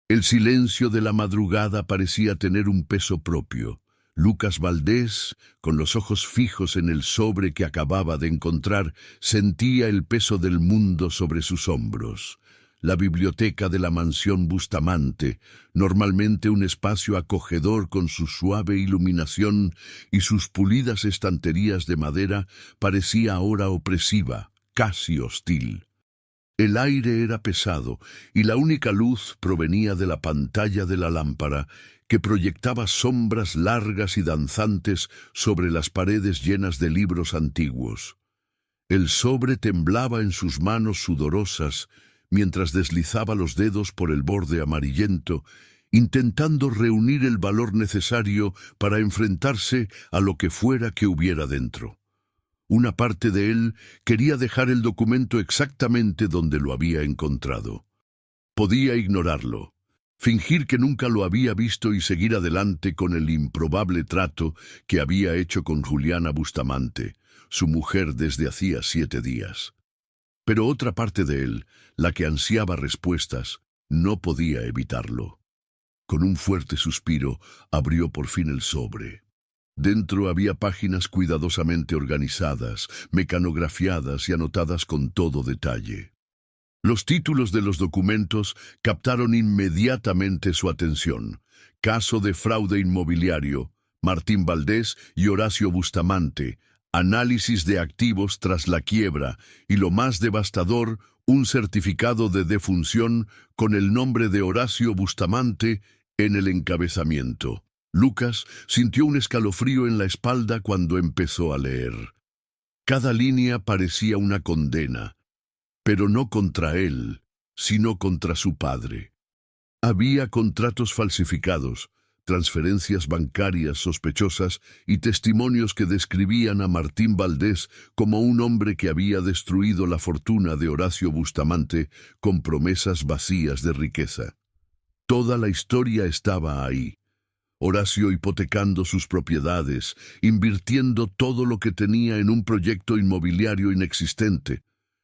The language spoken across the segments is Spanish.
El silencio de la madrugada parecía tener un peso propio. Lucas Valdés, con los ojos fijos en el sobre que acababa de encontrar, sentía el peso del mundo sobre sus hombros. La biblioteca de la mansión Bustamante, normalmente un espacio acogedor con su suave iluminación y sus pulidas estanterías de madera, parecía ahora opresiva, casi hostil. El aire era pesado y la única luz provenía de la pantalla de la lámpara, que proyectaba sombras largas y danzantes sobre las paredes llenas de libros antiguos. El sobre temblaba en sus manos sudorosas, mientras deslizaba los dedos por el borde amarillento, intentando reunir el valor necesario para enfrentarse a lo que fuera que hubiera dentro. Una parte de él quería dejar el documento exactamente donde lo había encontrado. Podía ignorarlo, fingir que nunca lo había visto y seguir adelante con el improbable trato que había hecho con Juliana Bustamante, su mujer desde hacía 7 días. Pero otra parte de él, la que ansiaba respuestas, no podía evitarlo. Con un fuerte suspiro, abrió por fin el sobre. Dentro había páginas cuidadosamente organizadas, mecanografiadas y anotadas con todo detalle. Los títulos de los documentos captaron inmediatamente su atención. Caso de fraude inmobiliario, Martín Valdés y Horacio Bustamante, análisis de activos tras la quiebra y, lo más devastador, un certificado de defunción con el nombre de Horacio Bustamante en el encabezamiento. Lucas sintió un escalofrío en la espalda cuando empezó a leer. Cada línea parecía una condena, pero no contra él, sino contra su padre. Había contratos falsificados, transferencias bancarias sospechosas y testimonios que describían a Martín Valdés como un hombre que había destruido la fortuna de Horacio Bustamante con promesas vacías de riqueza. Toda la historia estaba ahí. Horacio hipotecando sus propiedades, invirtiendo todo lo que tenía en un proyecto inmobiliario inexistente.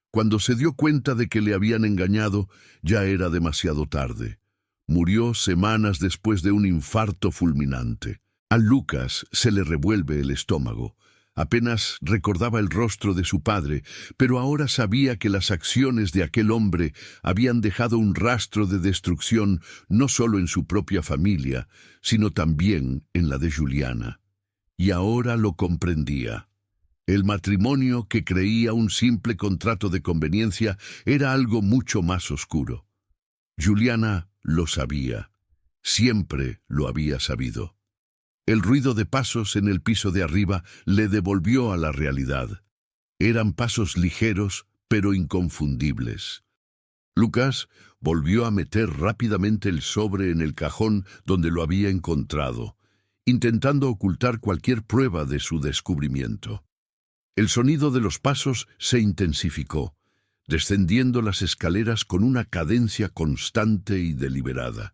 Cuando se dio cuenta de que le habían engañado, ya era demasiado tarde. Murió semanas después de un infarto fulminante. A Lucas se le revuelve el estómago. Apenas recordaba el rostro de su padre, pero ahora sabía que las acciones de aquel hombre habían dejado un rastro de destrucción no solo en su propia familia, sino también en la de Juliana. Y ahora lo comprendía. El matrimonio, que creía un simple contrato de conveniencia, era algo mucho más oscuro. Juliana lo sabía. Siempre lo había sabido. El ruido de pasos en el piso de arriba le devolvió a la realidad. Eran pasos ligeros, pero inconfundibles. Lucas volvió a meter rápidamente el sobre en el cajón donde lo había encontrado, intentando ocultar cualquier prueba de su descubrimiento. El sonido de los pasos se intensificó, descendiendo las escaleras con una cadencia constante y deliberada.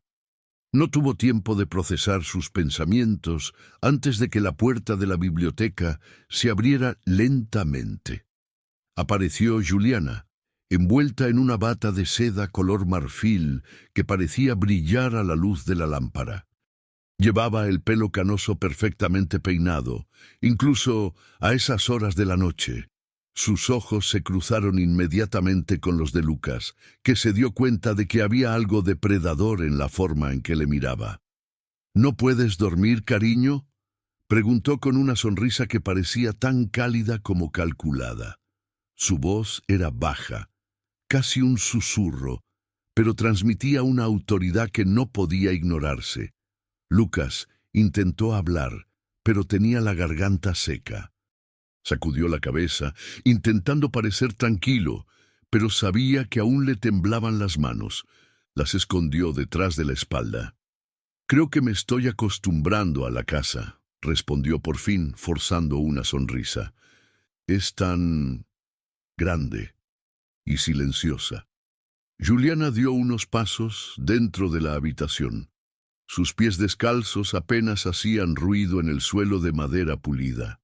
No tuvo tiempo de procesar sus pensamientos antes de que la puerta de la biblioteca se abriera lentamente. Apareció Juliana, envuelta en una bata de seda color marfil que parecía brillar a la luz de la lámpara. Llevaba el pelo canoso perfectamente peinado, incluso a esas horas de la noche. Sus ojos se cruzaron inmediatamente con los de Lucas, que se dio cuenta de que había algo depredador en la forma en que le miraba. ¿No puedes dormir, cariño?, preguntó con una sonrisa que parecía tan cálida como calculada. Su voz era baja, casi un susurro, pero transmitía una autoridad que no podía ignorarse. Lucas intentó hablar, pero tenía la garganta seca. Sacudió la cabeza, intentando parecer tranquilo, pero sabía que aún le temblaban las manos. Las escondió detrás de la espalda. «Creo que me estoy acostumbrando a la casa», respondió por fin, forzando una sonrisa. «Es tan grande y silenciosa». Juliana dio unos pasos dentro de la habitación. Sus pies descalzos apenas hacían ruido en el suelo de madera pulida.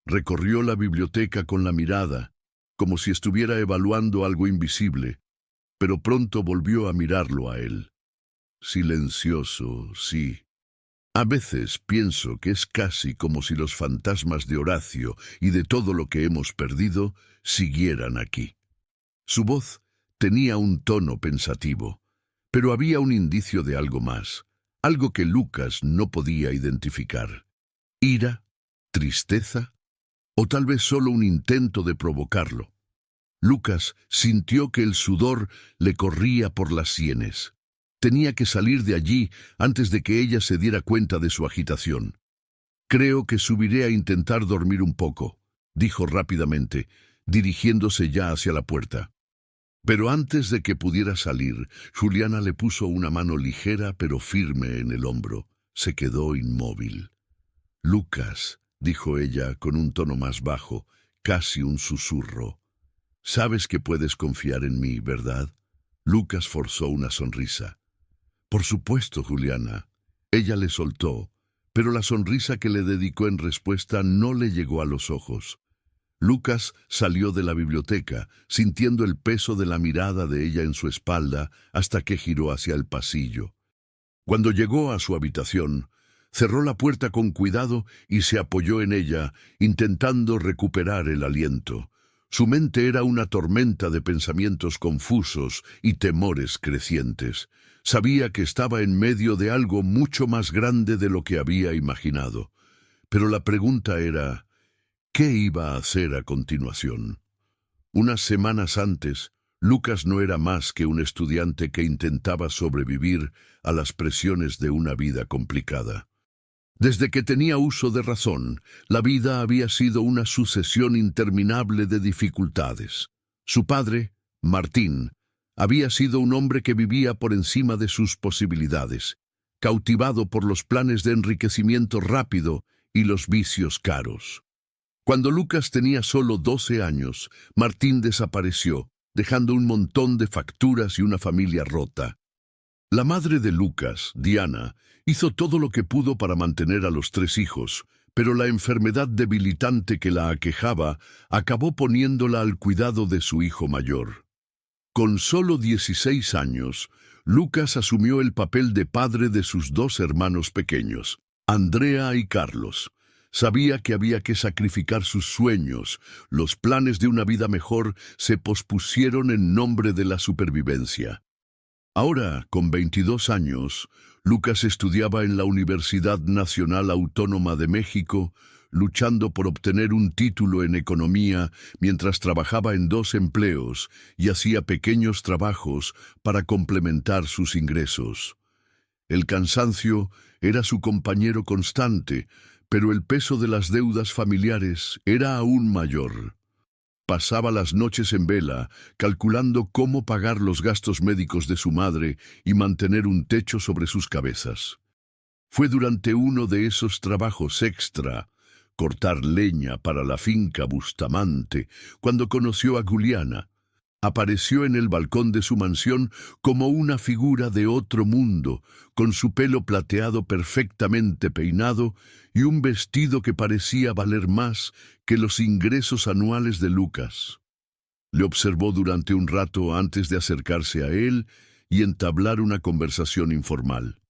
Recorrió la biblioteca con la mirada, como si estuviera evaluando algo invisible, pero pronto volvió a mirarlo a él. silencioso, sí. A veces pienso que es casi como si los fantasmas de Horacio y de todo lo que hemos perdido siguieran aquí. Su voz tenía un tono pensativo, pero había un indicio de algo más, algo que Lucas no podía identificar. ¿Ira? ¿Tristeza? ¿O tal vez solo un intento de provocarlo? Lucas sintió que el sudor le corría por las sienes. Tenía que salir de allí antes de que ella se diera cuenta de su agitación. «Creo que subiré a intentar dormir un poco», dijo rápidamente, dirigiéndose ya hacia la puerta. Pero antes de que pudiera salir, Juliana le puso una mano ligera pero firme en el hombro. Se quedó inmóvil. «Lucas», dijo ella con un tono más bajo, casi un susurro. «Sabes que puedes confiar en mí, ¿verdad?» Lucas forzó una sonrisa. «Por supuesto, Juliana». Ella le soltó, pero la sonrisa que le dedicó en respuesta no le llegó a los ojos. Lucas salió de la biblioteca, sintiendo el peso de la mirada de ella en su espalda, hasta que giró hacia el pasillo. Cuando llegó a su habitación, cerró la puerta con cuidado y se apoyó en ella, intentando recuperar el aliento. Su mente era una tormenta de pensamientos confusos y temores crecientes. Sabía que estaba en medio de algo mucho más grande de lo que había imaginado. Pero la pregunta era, ¿qué iba a hacer a continuación? Unas semanas antes, Lucas no era más que un estudiante que intentaba sobrevivir a las presiones de una vida complicada. Desde que tenía uso de razón, la vida había sido una sucesión interminable de dificultades. Su padre, Martín, había sido un hombre que vivía por encima de sus posibilidades, cautivado por los planes de enriquecimiento rápido y los vicios caros. Cuando Lucas tenía solo 12 años, Martín desapareció, dejando un montón de facturas y una familia rota. La madre de Lucas, Diana, hizo todo lo que pudo para mantener a los 3 hijos, pero la enfermedad debilitante que la aquejaba acabó poniéndola al cuidado de su hijo mayor. Con solo 16 años, Lucas asumió el papel de padre de sus 2 hermanos pequeños, Andrea y Carlos. Sabía que había que sacrificar sus sueños. Los planes de una vida mejor se pospusieron en nombre de la supervivencia. Ahora, con 22 años, Lucas estudiaba en la Universidad Nacional Autónoma de México, luchando por obtener un título en economía mientras trabajaba en 2 empleos y hacía pequeños trabajos para complementar sus ingresos. El cansancio era su compañero constante, pero el peso de las deudas familiares era aún mayor. Pasaba las noches en vela, calculando cómo pagar los gastos médicos de su madre y mantener un techo sobre sus cabezas. Fue durante uno de esos trabajos extra, cortar leña para la finca Bustamante, cuando conoció a Juliana. Apareció en el balcón de su mansión como una figura de otro mundo, con su pelo plateado perfectamente peinado y un vestido que parecía valer más que los ingresos anuales de Lucas. Le observó durante un rato antes de acercarse a él y entablar una conversación informal.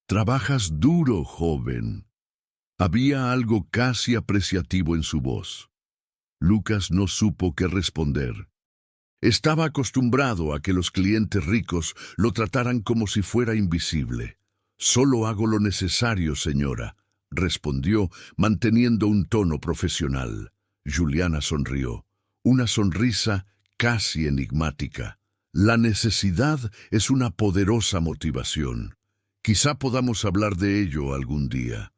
«Trabajas duro, joven». Había algo casi apreciativo en su voz. Lucas no supo qué responder. Estaba acostumbrado a que los clientes ricos lo trataran como si fuera invisible. «Solo hago lo necesario, señora», respondió, manteniendo un tono profesional. Juliana sonrió, una sonrisa casi enigmática. La necesidad es una poderosa motivación. Quizá podamos hablar de ello algún día.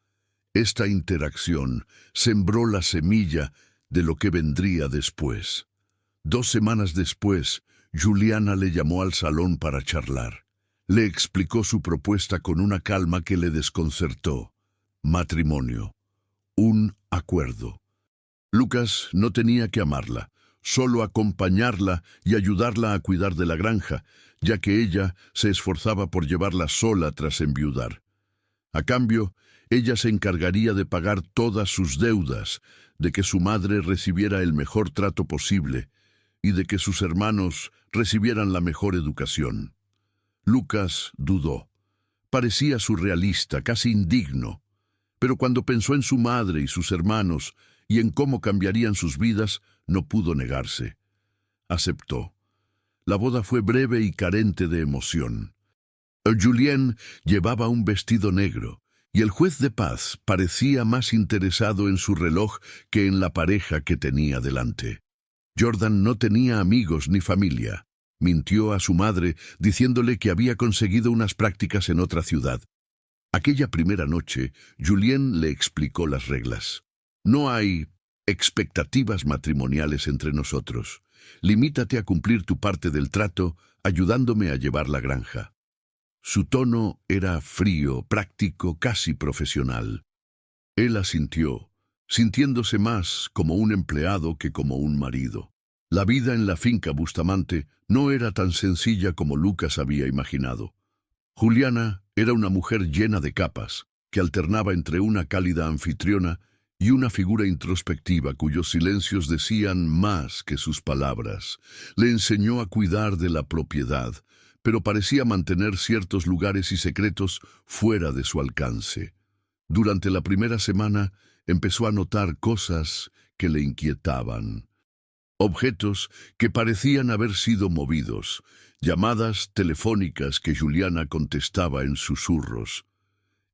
Esta interacción sembró la semilla de lo que vendría después. 2 semanas después, Juliana le llamó al salón para charlar. Le explicó su propuesta con una calma que le desconcertó. Matrimonio. Un acuerdo. Lucas no tenía que amarla, solo acompañarla y ayudarla a cuidar de la granja, ya que ella se esforzaba por llevarla sola tras enviudar. A cambio, ella se encargaría de pagar todas sus deudas, de que su madre recibiera el mejor trato posible y de que sus hermanos recibieran la mejor educación. Lucas dudó. parecía surrealista, casi indigno. Pero cuando pensó en su madre y sus hermanos y en cómo cambiarían sus vidas, no pudo negarse. Aceptó. La boda fue breve y carente de emoción. Julien llevaba un vestido negro, y el juez de paz parecía más interesado en su reloj que en la pareja que tenía delante. Jordan no tenía amigos ni familia. Mintió a su madre diciéndole que había conseguido unas prácticas en otra ciudad. Aquella primera noche, Julien le explicó las reglas. No hay expectativas matrimoniales entre nosotros. Limítate a cumplir tu parte del trato, ayudándome a llevar la granja. Su tono era frío, práctico, casi profesional. Él asintió, sintiéndose más como un empleado que como un marido. La vida en la finca Bustamante no era tan sencilla como Lucas había imaginado. Juliana era una mujer llena de capas, que alternaba entre una cálida anfitriona y una figura introspectiva cuyos silencios decían más que sus palabras. Le enseñó a cuidar de la propiedad, pero parecía mantener ciertos lugares y secretos fuera de su alcance. Durante la primera semana empezó a notar cosas que le inquietaban. Objetos que parecían haber sido movidos, llamadas telefónicas que Juliana contestaba en susurros.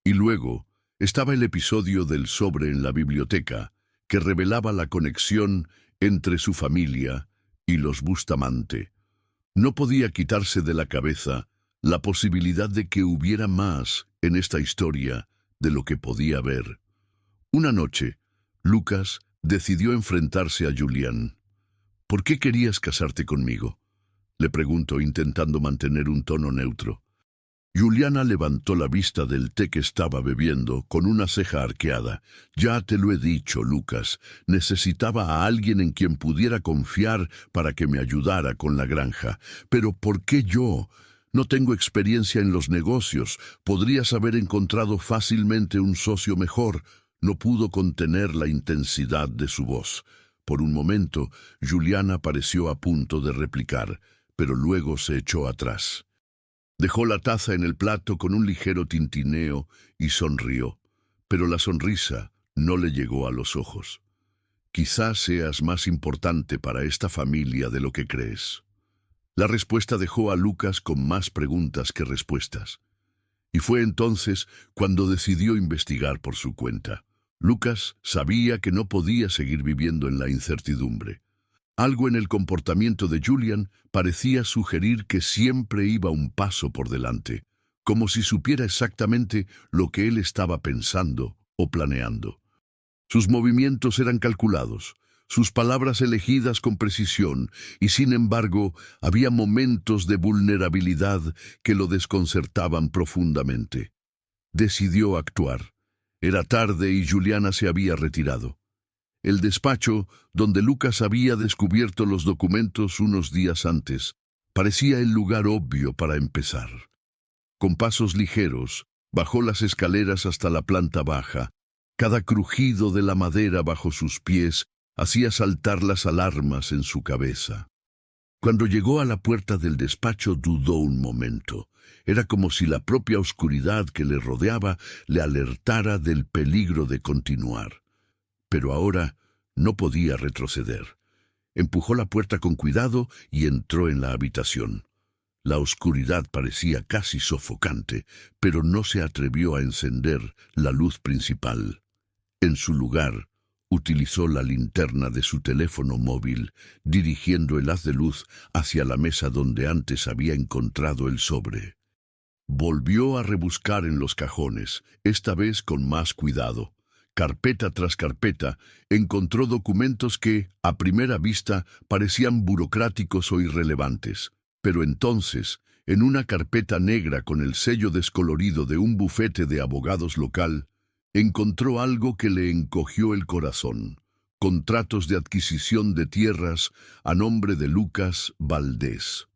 Y luego estaba el episodio del sobre en la biblioteca, que revelaba la conexión entre su familia y los Bustamante. No podía quitarse de la cabeza la posibilidad de que hubiera más en esta historia de lo que podía ver. Una noche, Lucas decidió enfrentarse a Julien. «¿Por qué querías casarte conmigo?», le preguntó intentando mantener un tono neutro. Juliana levantó la vista del té que estaba bebiendo con una ceja arqueada. «Ya te lo he dicho, Lucas. Necesitaba a alguien en quien pudiera confiar para que me ayudara con la granja. Pero ¿por qué yo? No tengo experiencia en los negocios. Podrías haber encontrado fácilmente un socio mejor». No pudo contener la intensidad de su voz. Por un momento, Juliana pareció a punto de replicar, pero luego se echó atrás. Dejó la taza en el plato con un ligero tintineo y sonrió, pero la sonrisa no le llegó a los ojos. «Quizás seas más importante para esta familia de lo que crees». La respuesta dejó a Lucas con más preguntas que respuestas. Y fue entonces cuando decidió investigar por su cuenta. Lucas sabía que no podía seguir viviendo en la incertidumbre. Algo en el comportamiento de Julien parecía sugerir que siempre iba un paso por delante, como si supiera exactamente lo que él estaba pensando o planeando. Sus movimientos eran calculados, sus palabras elegidas con precisión, y sin embargo había momentos de vulnerabilidad que lo desconcertaban profundamente. Decidió actuar. Era tarde y Juliana se había retirado. El despacho, donde Lucas había descubierto los documentos unos días antes, parecía el lugar obvio para empezar. Con pasos ligeros, bajó las escaleras hasta la planta baja. Cada crujido de la madera bajo sus pies hacía saltar las alarmas en su cabeza. Cuando llegó a la puerta del despacho dudó un momento. Era como si la propia oscuridad que le rodeaba le alertara del peligro de continuar. Pero ahora no podía retroceder. Empujó la puerta con cuidado y entró en la habitación. La oscuridad parecía casi sofocante, pero no se atrevió a encender la luz principal. En su lugar, utilizó la linterna de su teléfono móvil, dirigiendo el haz de luz hacia la mesa donde antes había encontrado el sobre. Volvió a rebuscar en los cajones, esta vez con más cuidado. Carpeta tras carpeta, encontró documentos que, a primera vista, parecían burocráticos o irrelevantes. Pero entonces, en una carpeta negra con el sello descolorido de un bufete de abogados local, encontró algo que le encogió el corazón: contratos de adquisición de tierras a nombre de Lucas Valdés.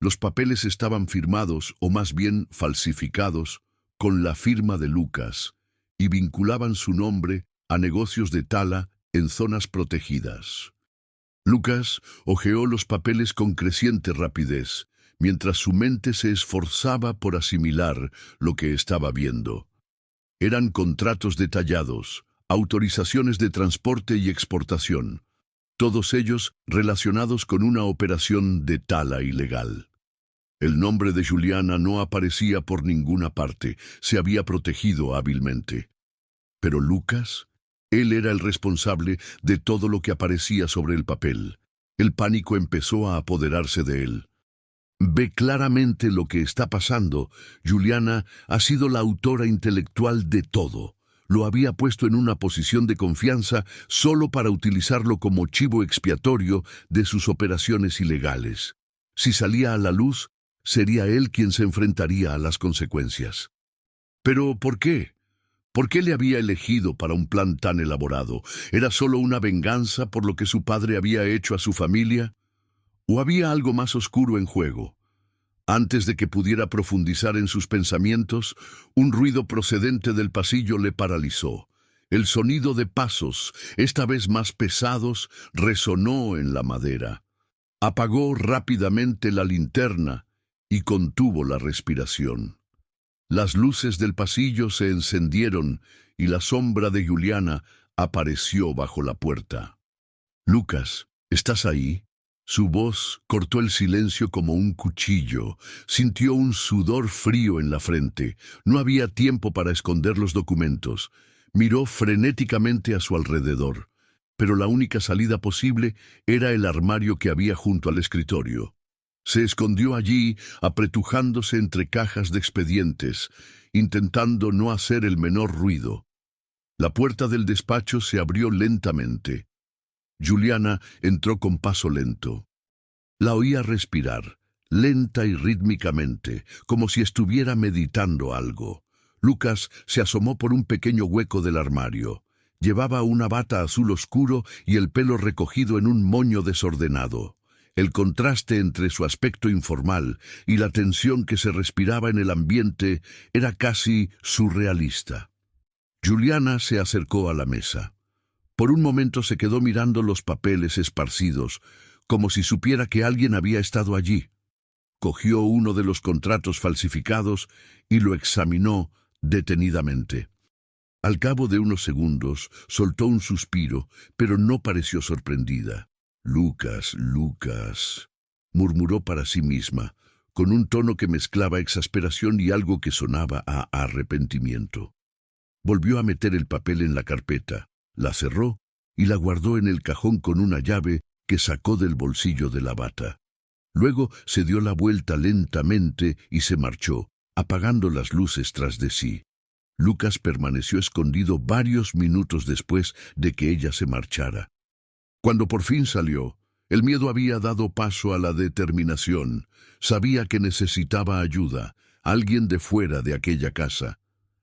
Los papeles estaban firmados, o más bien falsificados, con la firma de Lucas, y vinculaban su nombre a negocios de tala en zonas protegidas. Lucas hojeó los papeles con creciente rapidez, mientras su mente se esforzaba por asimilar lo que estaba viendo. Eran contratos detallados, autorizaciones de transporte y exportación, todos ellos relacionados con una operación de tala ilegal. El nombre de Juliana no aparecía por ninguna parte, se había protegido hábilmente. Pero Lucas, él era el responsable de todo lo que aparecía sobre el papel. El pánico empezó a apoderarse de él. Ve claramente lo que está pasando. Juliana ha sido la autora intelectual de todo. Lo había puesto en una posición de confianza solo para utilizarlo como chivo expiatorio de sus operaciones ilegales. Si salía a la luz, sería él quien se enfrentaría a las consecuencias. Pero, ¿por qué? ¿Por qué le había elegido para un plan tan elaborado? ¿Era solo una venganza por lo que su padre había hecho a su familia? ¿O había algo más oscuro en juego? Antes de que pudiera profundizar en sus pensamientos, un ruido procedente del pasillo le paralizó. El sonido de pasos, esta vez más pesados, resonó en la madera. Apagó rápidamente la linterna y contuvo la respiración. Las luces del pasillo se encendieron y la sombra de Juliana apareció bajo la puerta. «Lucas, ¿estás ahí?» Su voz cortó el silencio como un cuchillo. Sintió un sudor frío en la frente. No había tiempo para esconder los documentos. Miró frenéticamente a su alrededor, pero la única salida posible era el armario que había junto al escritorio. Se escondió allí, apretujándose entre cajas de expedientes, intentando no hacer el menor ruido. La puerta del despacho se abrió lentamente. Juliana entró con paso lento. La oía respirar, lenta y rítmicamente, como si estuviera meditando algo. Lucas se asomó por un pequeño hueco del armario. Llevaba una bata azul oscuro y el pelo recogido en un moño desordenado. El contraste entre su aspecto informal y la tensión que se respiraba en el ambiente era casi surrealista. Juliana se acercó a la mesa. Por un momento se quedó mirando los papeles esparcidos, como si supiera que alguien había estado allí. Cogió uno de los contratos falsificados y lo examinó detenidamente. Al cabo de unos segundos, soltó un suspiro, pero no pareció sorprendida. «Lucas, Lucas», murmuró para sí misma, con un tono que mezclaba exasperación y algo que sonaba a arrepentimiento. Volvió a meter el papel en la carpeta, la cerró y la guardó en el cajón con una llave que sacó del bolsillo de la bata. Luego se dio la vuelta lentamente y se marchó, apagando las luces tras de sí. Lucas permaneció escondido varios minutos después de que ella se marchara. Cuando por fin salió, el miedo había dado paso a la determinación. Sabía que necesitaba ayuda, alguien de fuera de aquella casa,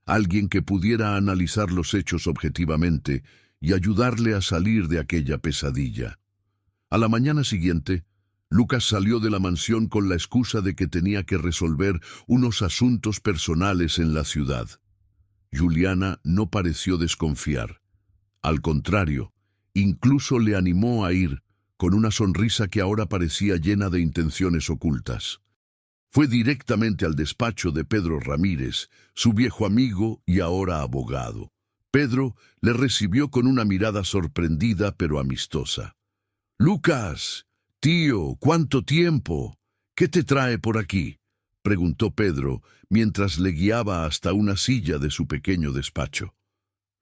alguien que pudiera analizar los hechos objetivamente y ayudarle a salir de aquella pesadilla. A la mañana siguiente, Lucas salió de la mansión con la excusa de que tenía que resolver unos asuntos personales en la ciudad. Juliana no pareció desconfiar. Al contrario, incluso le animó a ir, con una sonrisa que ahora parecía llena de intenciones ocultas. Fue directamente al despacho de Pedro Ramírez, su viejo amigo y ahora abogado. Pedro le recibió con una mirada sorprendida pero amistosa. «Lucas, tío, ¿cuánto tiempo? ¿Qué te trae por aquí?», preguntó Pedro, mientras le guiaba hasta una silla de su pequeño despacho.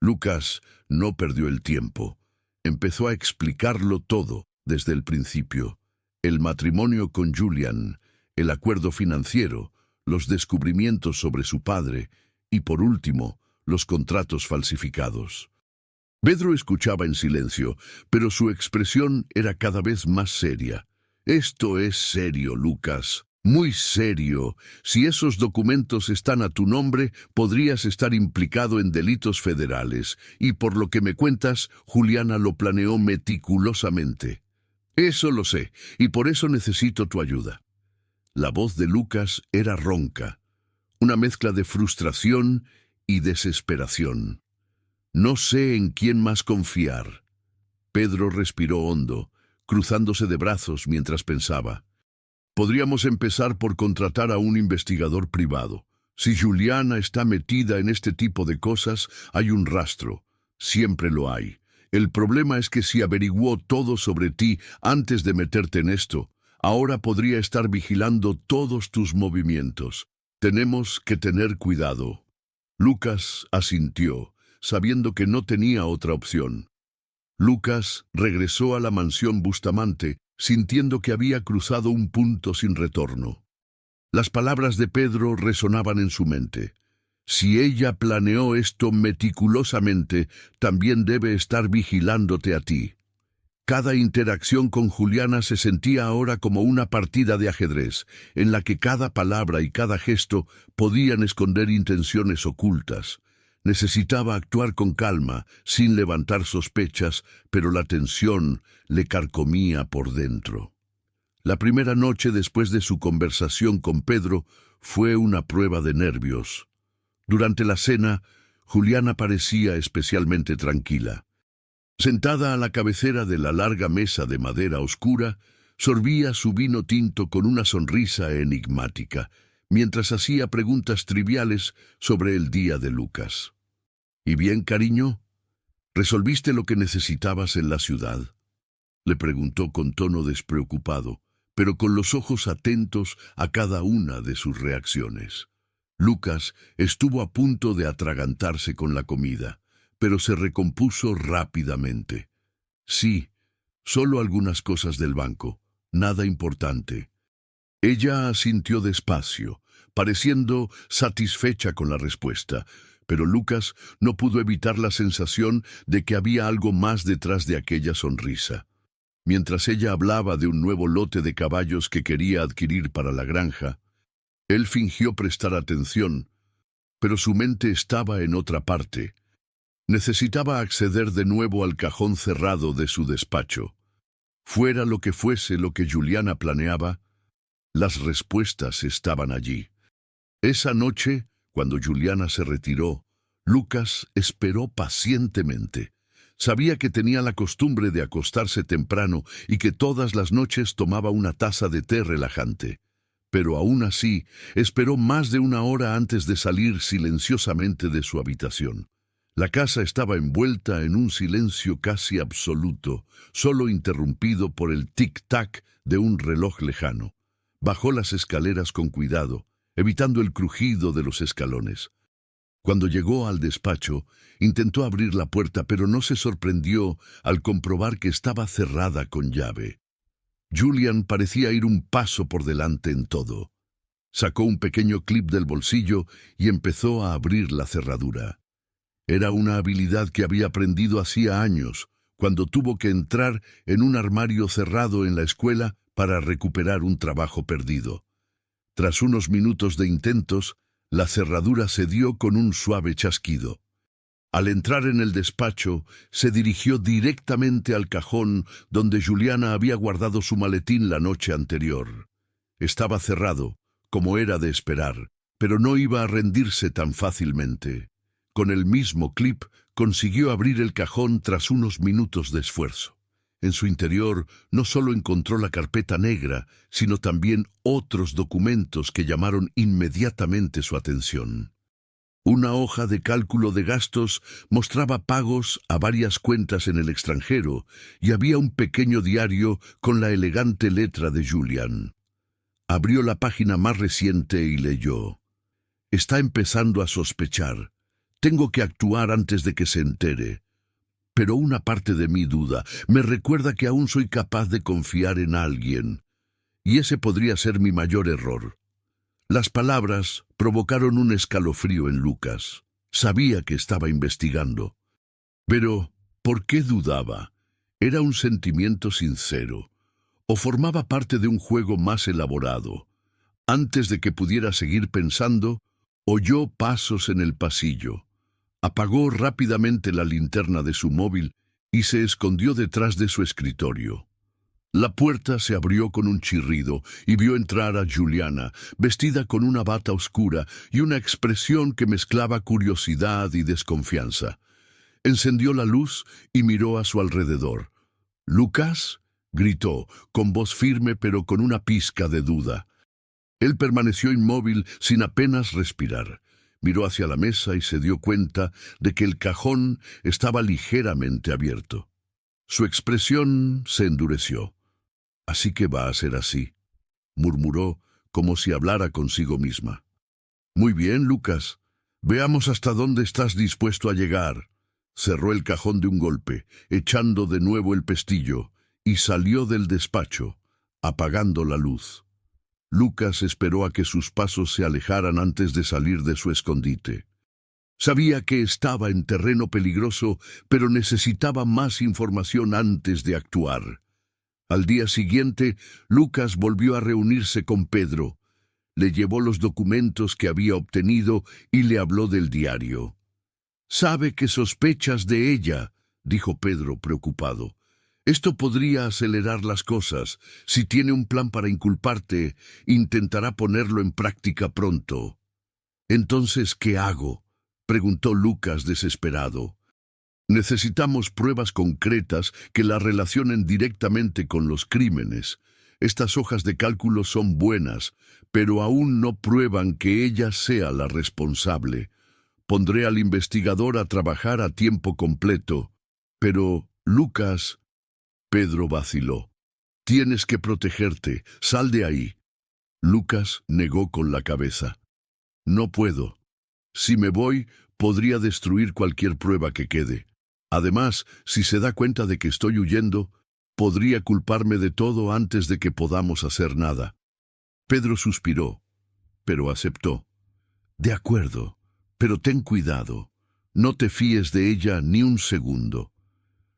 Lucas no perdió el tiempo. Empezó a explicarlo todo desde el principio. El matrimonio con Julian, el acuerdo financiero, los descubrimientos sobre su padre y, por último, los contratos falsificados. Pedro escuchaba en silencio, pero su expresión era cada vez más seria. «Esto es serio, Lucas, muy serio. Si esos documentos están a tu nombre, podrías estar implicado en delitos federales, y por lo que me cuentas, Juliana lo planeó meticulosamente. Eso lo sé, y por eso necesito tu ayuda». La voz de Lucas era ronca, una mezcla de frustración y desesperación. «No sé en quién más confiar». Pedro respiró hondo, cruzándose de brazos mientras pensaba. Podríamos empezar por contratar a un investigador privado. Si Juliana está metida en este tipo de cosas, hay un rastro. Siempre lo hay. El problema es que si averiguó todo sobre ti antes de meterte en esto, ahora podría estar vigilando todos tus movimientos. Tenemos que tener cuidado. Lucas asintió, sabiendo que no tenía otra opción. Lucas regresó a la mansión Bustamante, sintiendo que había cruzado un punto sin retorno. Las palabras de Pedro resonaban en su mente. Si ella planeó esto meticulosamente, también debe estar vigilándote a ti. Cada interacción con Juliana se sentía ahora como una partida de ajedrez, en la que cada palabra y cada gesto podían esconder intenciones ocultas. Necesitaba actuar con calma, sin levantar sospechas, pero la tensión le carcomía por dentro. La primera noche después de su conversación con Pedro fue una prueba de nervios. Durante la cena, Juliana parecía especialmente tranquila. Sentada a la cabecera de la larga mesa de madera oscura, sorbía su vino tinto con una sonrisa enigmática, mientras hacía preguntas triviales sobre el día de Lucas. «¿Y bien, cariño? ¿Resolviste lo que necesitabas en la ciudad?», le preguntó con tono despreocupado, pero con los ojos atentos a cada una de sus reacciones. Lucas estuvo a punto de atragantarse con la comida, pero se recompuso rápidamente. «Sí, solo algunas cosas del banco, nada importante». Ella asintió despacio, pareciendo satisfecha con la respuesta, pero Lucas no pudo evitar la sensación de que había algo más detrás de aquella sonrisa. Mientras ella hablaba de un nuevo lote de caballos que quería adquirir para la granja, él fingió prestar atención, pero su mente estaba en otra parte. Necesitaba acceder de nuevo al cajón cerrado de su despacho. Fuera lo que fuese lo que Juliana planeaba, las respuestas estaban allí. Esa noche, cuando Juliana se retiró, Lucas esperó pacientemente. Sabía que tenía la costumbre de acostarse temprano y que todas las noches tomaba una taza de té relajante. Pero aún así, esperó más de una hora antes de salir silenciosamente de su habitación. La casa estaba envuelta en un silencio casi absoluto, solo interrumpido por el tic-tac de un reloj lejano. Bajó las escaleras con cuidado, evitando el crujido de los escalones. Cuando llegó al despacho, intentó abrir la puerta, pero no se sorprendió al comprobar que estaba cerrada con llave. Julian parecía ir un paso por delante en todo. Sacó un pequeño clip del bolsillo y empezó a abrir la cerradura. Era una habilidad que había aprendido hacía años, cuando tuvo que entrar en un armario cerrado en la escuela para recuperar un trabajo perdido. Tras unos minutos de intentos, la cerradura cedió con un suave chasquido. Al entrar en el despacho, se dirigió directamente al cajón donde Juliana había guardado su maletín la noche anterior. Estaba cerrado, como era de esperar, pero no iba a rendirse tan fácilmente. Con el mismo clip, consiguió abrir el cajón tras unos minutos de esfuerzo. En su interior no solo encontró la carpeta negra, sino también otros documentos que llamaron inmediatamente su atención. Una hoja de cálculo de gastos mostraba pagos a varias cuentas en el extranjero y había un pequeño diario con la elegante letra de Julian. Abrió la página más reciente y leyó: «Está empezando a sospechar. Tengo que actuar antes de que se entere. Pero una parte de mí duda, me recuerda que aún soy capaz de confiar en alguien. Y ese podría ser mi mayor error». Las palabras provocaron un escalofrío en Lucas. Sabía que estaba investigando. Pero, ¿por qué dudaba? ¿Era un sentimiento sincero? ¿O formaba parte de un juego más elaborado? Antes de que pudiera seguir pensando, oyó pasos en el pasillo. Apagó rápidamente la linterna de su móvil y se escondió detrás de su escritorio. La puerta se abrió con un chirrido y vio entrar a Juliana, vestida con una bata oscura y una expresión que mezclaba curiosidad y desconfianza. Encendió la luz y miró a su alrededor. «¿Lucas?», gritó, con voz firme pero con una pizca de duda. Él permaneció inmóvil sin apenas respirar. Miró hacia la mesa y se dio cuenta de que el cajón estaba ligeramente abierto. Su expresión se endureció. «Así que va a ser así», murmuró como si hablara consigo misma. «Muy bien, Lucas. Veamos hasta dónde estás dispuesto a llegar». Cerró el cajón de un golpe, echando de nuevo el pestillo, y salió del despacho, apagando la luz. Lucas esperó a que sus pasos se alejaran antes de salir de su escondite. Sabía que estaba en terreno peligroso, pero necesitaba más información antes de actuar. Al día siguiente, Lucas volvió a reunirse con Pedro. Le llevó los documentos que había obtenido y le habló del diario. «Sabe que sospechas de ella», dijo Pedro preocupado. «Esto podría acelerar las cosas. Si tiene un plan para inculparte, intentará ponerlo en práctica pronto». «Entonces, ¿qué hago?», preguntó Lucas desesperado. «Necesitamos pruebas concretas que la relacionen directamente con los crímenes. Estas hojas de cálculo son buenas, pero aún no prueban que ella sea la responsable. Pondré al investigador a trabajar a tiempo completo. Pero, Lucas...» Pedro vaciló. «Tienes que protegerte. Sal de ahí». Lucas negó con la cabeza. «No puedo. Si me voy, podría destruir cualquier prueba que quede. Además, si se da cuenta de que estoy huyendo, podría culparme de todo antes de que podamos hacer nada». Pedro suspiró, pero aceptó. «De acuerdo, pero ten cuidado. No te fíes de ella ni un segundo».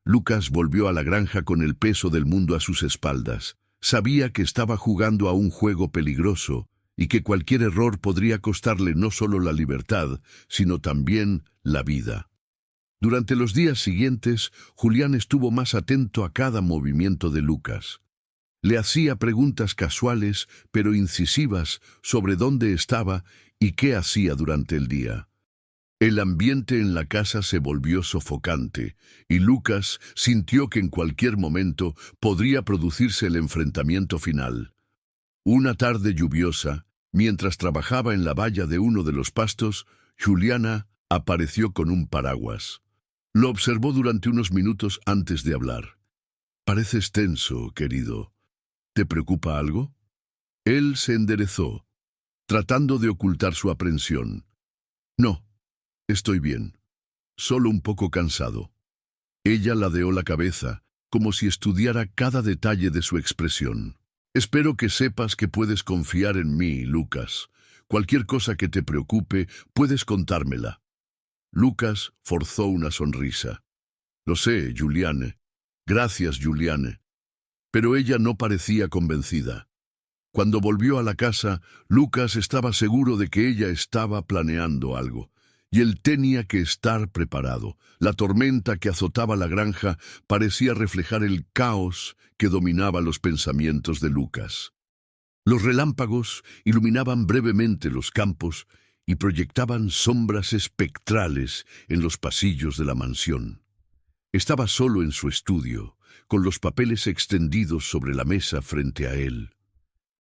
Lucas volvió a la granja con el peso del mundo a sus espaldas. Sabía que estaba jugando a un juego peligroso y que cualquier error podría costarle no solo la libertad, sino también la vida. Durante los días siguientes, Julián estuvo más atento a cada movimiento de Lucas. Le hacía preguntas casuales, pero incisivas, sobre dónde estaba y qué hacía durante el día. El ambiente en la casa se volvió sofocante, y Lucas sintió que en cualquier momento podría producirse el enfrentamiento final. Una tarde lluviosa, mientras trabajaba en la valla de uno de los pastos, Juliana apareció con un paraguas. Lo observó durante unos minutos antes de hablar. «Pareces tenso, querido. ¿Te preocupa algo?». Él se enderezó, tratando de ocultar su aprensión. «No, estoy bien. Solo un poco cansado». Ella ladeó la cabeza, como si estudiara cada detalle de su expresión. «Espero que sepas que puedes confiar en mí, Lucas. Cualquier cosa que te preocupe, puedes contármela». Lucas forzó una sonrisa. «Lo sé, Juliane. Gracias, Juliane». Pero ella no parecía convencida. Cuando volvió a la casa, Lucas estaba seguro de que ella estaba planeando algo, y él tenía que estar preparado. La tormenta que azotaba la granja parecía reflejar el caos que dominaba los pensamientos de Lucas. Los relámpagos iluminaban brevemente los campos y proyectaban sombras espectrales en los pasillos de la mansión. Estaba solo en su estudio, con los papeles extendidos sobre la mesa frente a él.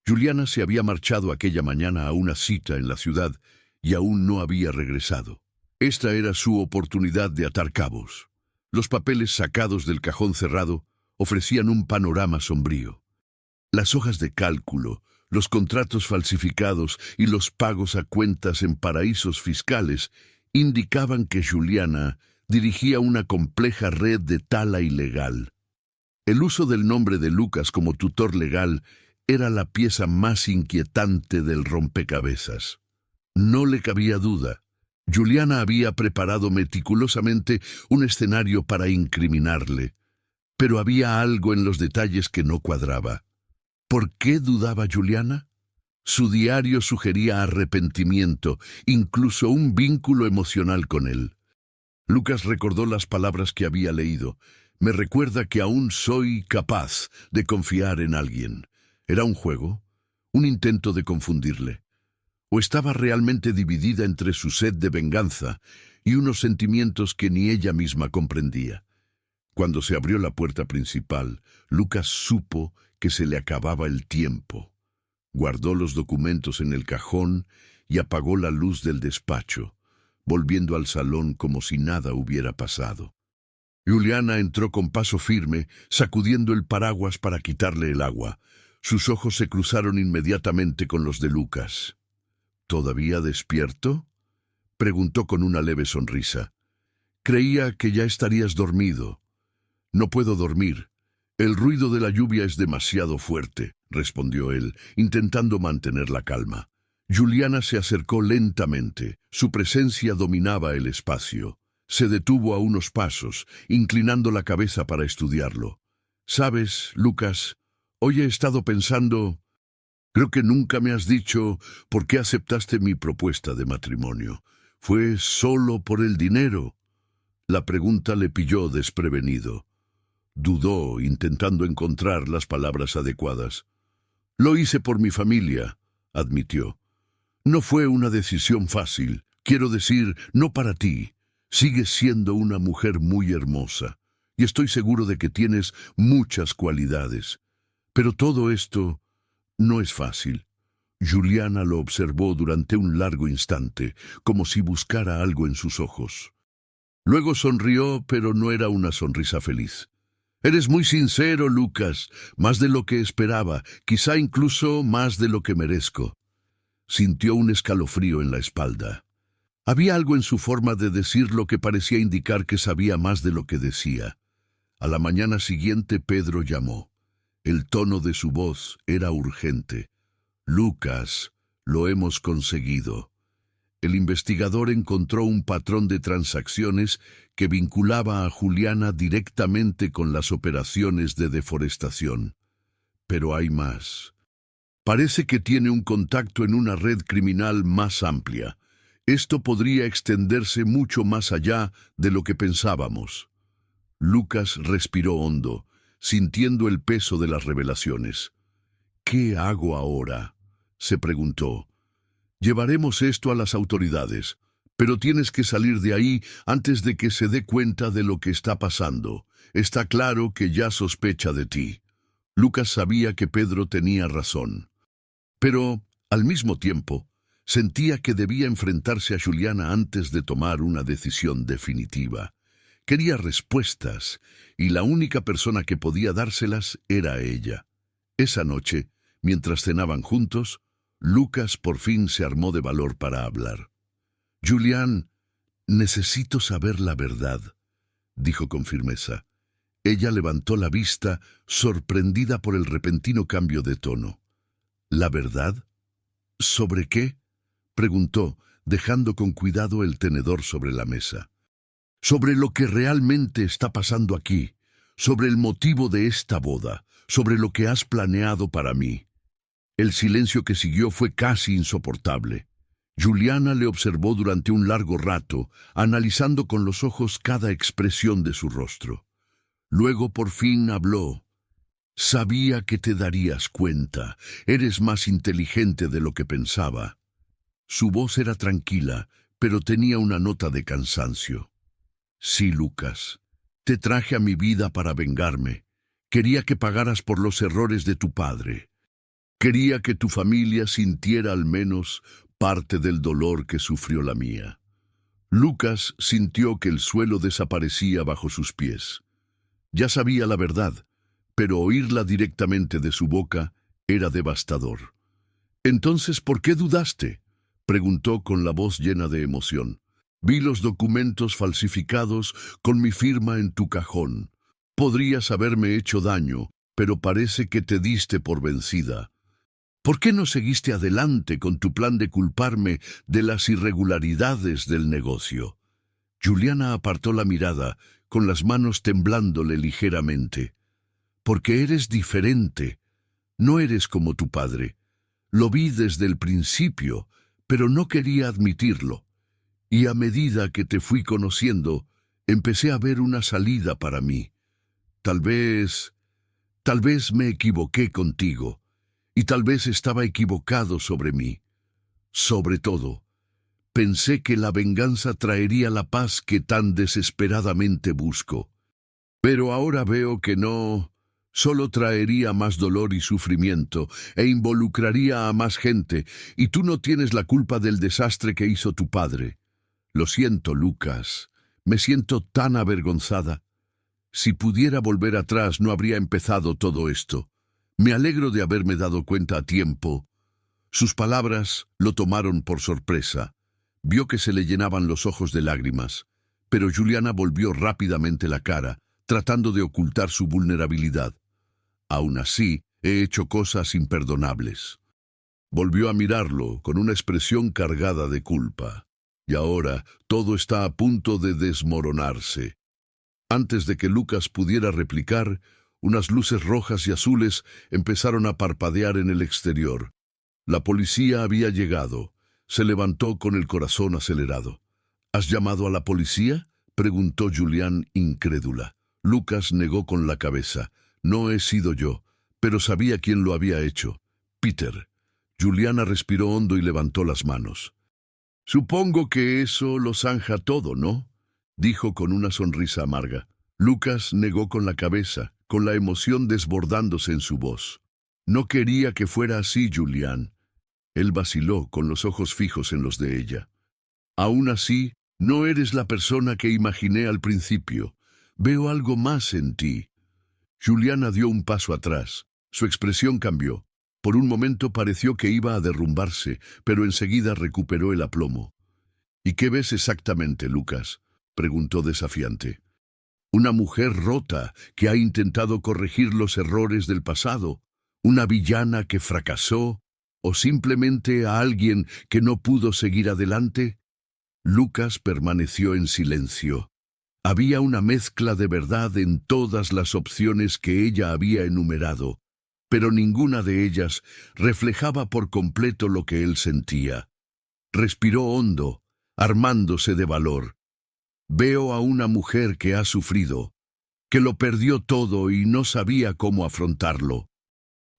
Juliana se había marchado aquella mañana a una cita en la ciudad y aún no había regresado. Esta era su oportunidad de atar cabos. Los papeles sacados del cajón cerrado ofrecían un panorama sombrío. Las hojas de cálculo, los contratos falsificados y los pagos a cuentas en paraísos fiscales indicaban que Juliana dirigía una compleja red de tala ilegal. El uso del nombre de Lucas como tutor legal era la pieza más inquietante del rompecabezas. No le cabía duda. Juliana había preparado meticulosamente un escenario para incriminarle, pero había algo en los detalles que no cuadraba. ¿Por qué dudaba Juliana? Su diario sugería arrepentimiento, incluso un vínculo emocional con él. Lucas recordó las palabras que había leído. «Me recuerda que aún soy capaz de confiar en alguien». ¿Era un juego? ¿Un intento de confundirle? ¿O estaba realmente dividida entre su sed de venganza y unos sentimientos que ni ella misma comprendía? Cuando se abrió la puerta principal, Lucas supo que se le acababa el tiempo. Guardó los documentos en el cajón y apagó la luz del despacho, volviendo al salón como si nada hubiera pasado. Juliana entró con paso firme, sacudiendo el paraguas para quitarle el agua. Sus ojos se cruzaron inmediatamente con los de Lucas. ¿Todavía despierto?, preguntó con una leve sonrisa. Creía que ya estarías dormido. No puedo dormir. El ruido de la lluvia es demasiado fuerte, respondió él, intentando mantener la calma. Juliana se acercó lentamente. Su presencia dominaba el espacio. Se detuvo a unos pasos, inclinando la cabeza para estudiarlo. «¿Sabes, Lucas? Hoy he estado pensando... Creo que nunca me has dicho por qué aceptaste mi propuesta de matrimonio. ¿Fue solo por el dinero?» La pregunta le pilló desprevenido. Dudó, intentando encontrar las palabras adecuadas. «Lo hice por mi familia», admitió. «No fue una decisión fácil. Quiero decir, no para ti. Sigues siendo una mujer muy hermosa, y estoy seguro de que tienes muchas cualidades. Pero todo esto no es fácil». Juliana lo observó durante un largo instante, como si buscara algo en sus ojos. Luego sonrió, pero no era una sonrisa feliz. «Eres muy sincero, Lucas, más de lo que esperaba, quizá incluso más de lo que merezco». Sintió un escalofrío en la espalda. Había algo en su forma de decirlo que parecía indicar que sabía más de lo que decía. A la mañana siguiente Pedro llamó. El tono de su voz era urgente. «Lucas, lo hemos conseguido». El investigador encontró un patrón de transacciones que vinculaba a Juliana directamente con las operaciones de deforestación. Pero hay más. Parece que tiene un contacto en una red criminal más amplia. Esto podría extenderse mucho más allá de lo que pensábamos. Lucas respiró hondo, sintiendo el peso de las revelaciones. «¿Qué hago ahora?», se preguntó. «Llevaremos esto a las autoridades, pero tienes que salir de ahí antes de que se dé cuenta de lo que está pasando. Está claro que ya sospecha de ti». Lucas sabía que Pedro tenía razón. Pero, al mismo tiempo, sentía que debía enfrentarse a Juliana antes de tomar una decisión definitiva. Quería respuestas, y la única persona que podía dárselas era ella. Esa noche, mientras cenaban juntos, Lucas por fin se armó de valor para hablar. «Julián, necesito saber la verdad», dijo con firmeza. Ella levantó la vista, sorprendida por el repentino cambio de tono. «¿La verdad? ¿Sobre qué?», preguntó, dejando con cuidado el tenedor sobre la mesa. «Sobre lo que realmente está pasando aquí, sobre el motivo de esta boda, sobre lo que has planeado para mí». El silencio que siguió fue casi insoportable. Juliana le observó durante un largo rato, analizando con los ojos cada expresión de su rostro. Luego por fin habló. «Sabía que te darías cuenta. Eres más inteligente de lo que pensaba». Su voz era tranquila, pero tenía una nota de cansancio. «Sí, Lucas. Te traje a mi vida para vengarme. Quería que pagaras por los errores de tu padre. Quería que tu familia sintiera al menos parte del dolor que sufrió la mía». Lucas sintió que el suelo desaparecía bajo sus pies. Ya sabía la verdad, pero oírla directamente de su boca era devastador. «Entonces, ¿por qué dudaste?», preguntó con la voz llena de emoción. «Vi los documentos falsificados con mi firma en tu cajón. Podrías haberme hecho daño, pero parece que te diste por vencida. ¿Por qué no seguiste adelante con tu plan de culparme de las irregularidades del negocio?». Juliana apartó la mirada, con las manos temblándole ligeramente. «Porque eres diferente. No eres como tu padre. Lo vi desde el principio, pero no quería admitirlo. Y a medida que te fui conociendo, empecé a ver una salida para mí. Tal vez me equivoqué contigo. Y tal vez estaba equivocado sobre mí. Sobre todo, pensé que la venganza traería la paz que tan desesperadamente busco. Pero ahora veo que no, solo traería más dolor y sufrimiento e involucraría a más gente, y tú no tienes la culpa del desastre que hizo tu padre. Lo siento, Lucas. Me siento tan avergonzada. Si pudiera volver atrás, no habría empezado todo esto. Me alegro de haberme dado cuenta a tiempo. Sus palabras lo tomaron por sorpresa. Vio que se le llenaban los ojos de lágrimas, pero Juliana volvió rápidamente la cara, tratando de ocultar su vulnerabilidad. Aún así, he hecho cosas imperdonables. Volvió a mirarlo con una expresión cargada de culpa. Y ahora todo está a punto de desmoronarse. Antes de que Lucas pudiera replicar, unas luces rojas y azules empezaron a parpadear en el exterior. La policía había llegado. Se levantó con el corazón acelerado. ¿Has llamado a la policía?, preguntó Julián, incrédula. Lucas negó con la cabeza. No he sido yo, pero sabía quién lo había hecho. Peter. Juliana respiró hondo y levantó las manos. Supongo que eso lo zanja todo, ¿no?, dijo con una sonrisa amarga. Lucas negó con la cabeza, con la emoción desbordándose en su voz. No quería que fuera así, Julián. Él vaciló con los ojos fijos en los de ella. Aún así, no eres la persona que imaginé al principio. Veo algo más en ti. Juliana dio un paso atrás. Su expresión cambió. Por un momento pareció que iba a derrumbarse, pero enseguida recuperó el aplomo. ¿Y qué ves exactamente, Lucas?, preguntó desafiante. Una mujer rota que ha intentado corregir los errores del pasado, una villana que fracasó, o simplemente a alguien que no pudo seguir adelante. Lucas permaneció en silencio. Había una mezcla de verdad en todas las opciones que ella había enumerado, pero ninguna de ellas reflejaba por completo lo que él sentía. Respiró hondo, armándose de valor. Veo a una mujer que ha sufrido, que lo perdió todo y no sabía cómo afrontarlo.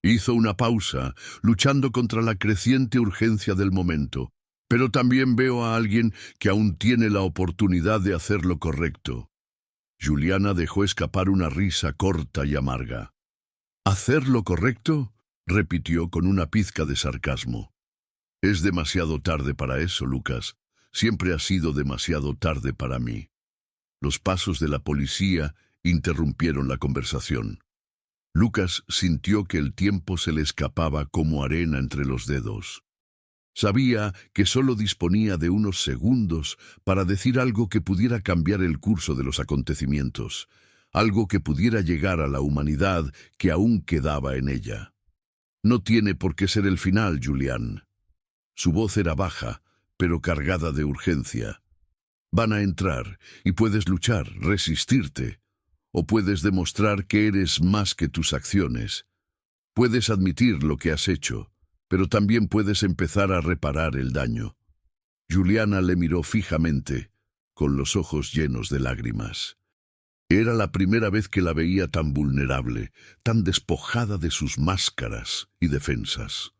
Hizo una pausa, luchando contra la creciente urgencia del momento. Pero también veo a alguien que aún tiene la oportunidad de hacer lo correcto. Juliana dejó escapar una risa corta y amarga. ¿Hacer lo correcto?, repitió con una pizca de sarcasmo. Es demasiado tarde para eso, Lucas. Siempre ha sido demasiado tarde para mí. Los pasos de la policía interrumpieron la conversación. Lucas sintió que el tiempo se le escapaba como arena entre los dedos. Sabía que solo disponía de unos segundos para decir algo que pudiera cambiar el curso de los acontecimientos, algo que pudiera llegar a la humanidad que aún quedaba en ella. No tiene por qué ser el final, Julián. Su voz era baja, pero cargada de urgencia. Van a entrar, y puedes luchar, resistirte, o puedes demostrar que eres más que tus acciones. Puedes admitir lo que has hecho, pero también puedes empezar a reparar el daño. Juliana le miró fijamente, con los ojos llenos de lágrimas. Era la primera vez que la veía tan vulnerable, tan despojada de sus máscaras y defensas.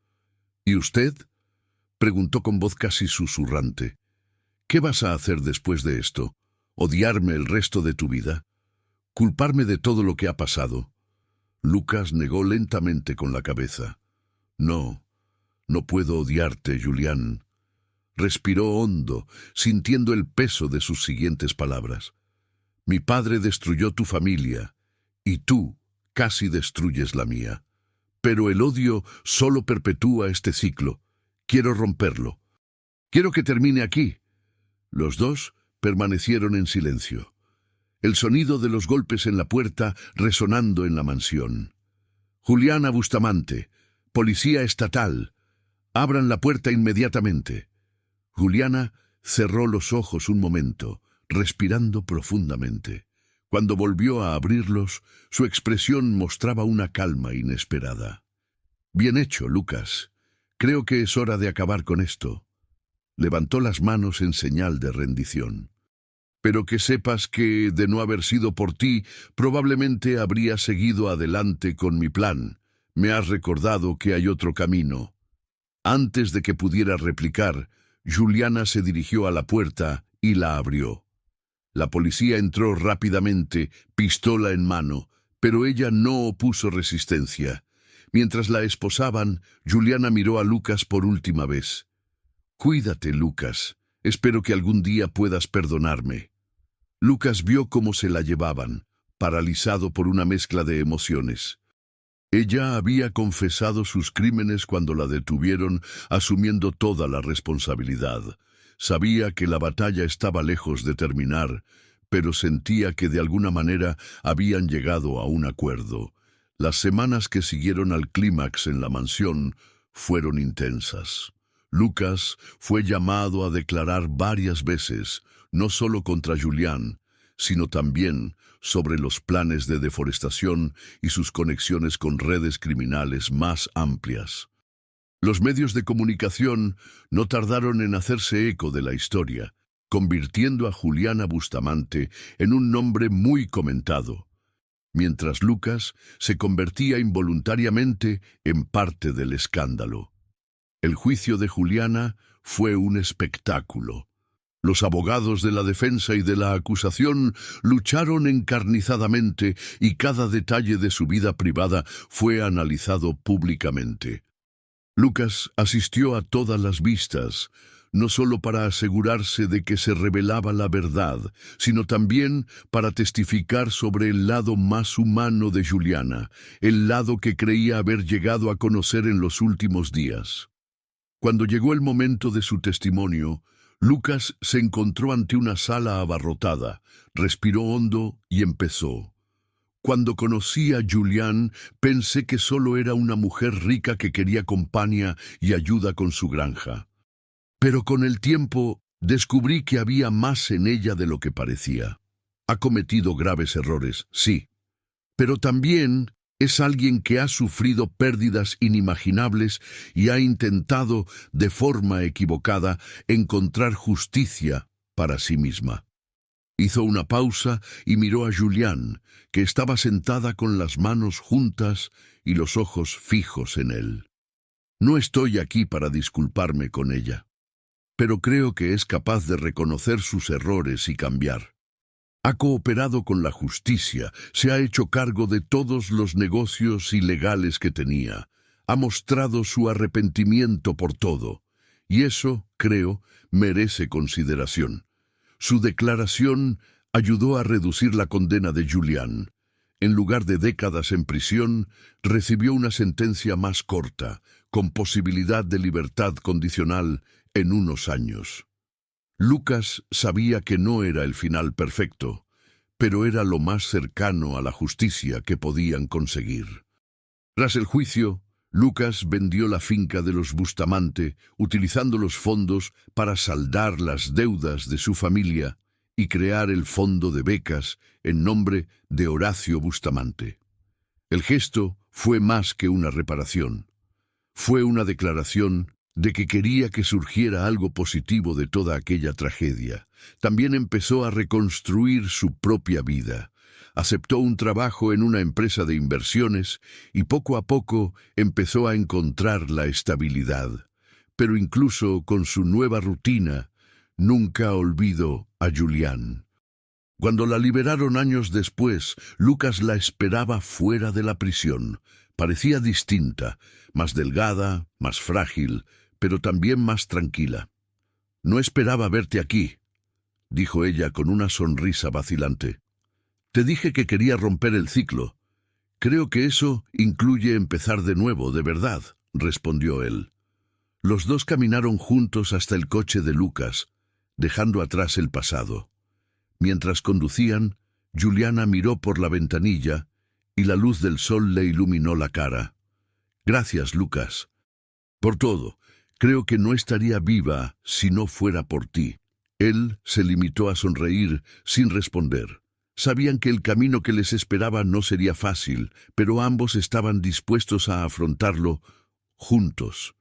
¿Y usted?, preguntó con voz casi susurrante. ¿Qué vas a hacer después de esto? ¿Odiarme el resto de tu vida? ¿Culparme de todo lo que ha pasado? Lucas negó lentamente con la cabeza. No, no puedo odiarte, Julián. Respiró hondo, sintiendo el peso de sus siguientes palabras. Mi padre destruyó tu familia, y tú casi destruyes la mía. Pero el odio solo perpetúa este ciclo. Quiero romperlo. Quiero que termine aquí. Los dos permanecieron en silencio. El sonido de los golpes en la puerta resonando en la mansión. Juliana Bustamante, policía estatal. Abran la puerta inmediatamente. Juliana cerró los ojos un momento, respirando profundamente. Cuando volvió a abrirlos, su expresión mostraba una calma inesperada. Bien hecho, Lucas. Creo que es hora de acabar con esto. Levantó las manos en señal de rendición. Pero que sepas que, de no haber sido por ti, probablemente habría seguido adelante con mi plan. Me has recordado que hay otro camino. Antes de que pudiera replicar, Juliana se dirigió a la puerta y la abrió. La policía entró rápidamente, pistola en mano, pero ella no opuso resistencia. Mientras la esposaban, Juliana miró a Lucas por última vez. «Cuídate, Lucas. Espero que algún día puedas perdonarme». Lucas vio cómo se la llevaban, paralizado por una mezcla de emociones. Ella había confesado sus crímenes cuando la detuvieron, asumiendo toda la responsabilidad. Sabía que la batalla estaba lejos de terminar, pero sentía que de alguna manera habían llegado a un acuerdo. Las semanas que siguieron al clímax en la mansión fueron intensas. Lucas fue llamado a declarar varias veces, no solo contra Julián, sino también sobre los planes de deforestación y sus conexiones con redes criminales más amplias. Los medios de comunicación no tardaron en hacerse eco de la historia, convirtiendo a Juliana Bustamante en un nombre muy comentado, mientras Lucas se convertía involuntariamente en parte del escándalo. El juicio de Juliana fue un espectáculo. Los abogados de la defensa y de la acusación lucharon encarnizadamente y cada detalle de su vida privada fue analizado públicamente. Lucas asistió a todas las vistas, no solo para asegurarse de que se revelaba la verdad, sino también para testificar sobre el lado más humano de Juliana, el lado que creía haber llegado a conocer en los últimos días. Cuando llegó el momento de su testimonio, Lucas se encontró ante una sala abarrotada, respiró hondo y empezó. Cuando conocí a Julián, pensé que solo era una mujer rica que quería compañía y ayuda con su granja. Pero con el tiempo descubrí que había más en ella de lo que parecía. Ha cometido graves errores, sí, pero también es alguien que ha sufrido pérdidas inimaginables y ha intentado, de forma equivocada, encontrar justicia para sí misma. Hizo una pausa y miró a Julián, que estaba sentada con las manos juntas y los ojos fijos en él. No estoy aquí para disculparme con ella, pero creo que es capaz de reconocer sus errores y cambiar. Ha cooperado con la justicia, se ha hecho cargo de todos los negocios ilegales que tenía, ha mostrado su arrepentimiento por todo, y eso, creo, merece consideración. Su declaración ayudó a reducir la condena de Julián. En lugar de décadas en prisión, recibió una sentencia más corta, con posibilidad de libertad condicional en unos años. Lucas sabía que no era el final perfecto, pero era lo más cercano a la justicia que podían conseguir. Tras el juicio, Lucas vendió la finca de los Bustamante, utilizando los fondos para saldar las deudas de su familia y crear el fondo de becas en nombre de Horacio Bustamante. El gesto fue más que una reparación. Fue una declaración de que quería que surgiera algo positivo de toda aquella tragedia. También empezó a reconstruir su propia vida. Aceptó un trabajo en una empresa de inversiones y poco a poco empezó a encontrar la estabilidad. Pero incluso con su nueva rutina, nunca olvidó a Julián. Cuando la liberaron años después, Lucas la esperaba fuera de la prisión. Parecía distinta, más delgada, más frágil, pero también más tranquila. «No esperaba verte aquí», dijo ella con una sonrisa vacilante. «Te dije que quería romper el ciclo. Creo que eso incluye empezar de nuevo, de verdad», respondió él. Los dos caminaron juntos hasta el coche de Lucas, dejando atrás el pasado. Mientras conducían, Juliana miró por la ventanilla y la luz del sol le iluminó la cara. «Gracias, Lucas. Por todo. Creo que no estaría viva si no fuera por ti». Él se limitó a sonreír sin responder. Sabían que el camino que les esperaba no sería fácil, pero ambos estaban dispuestos a afrontarlo juntos.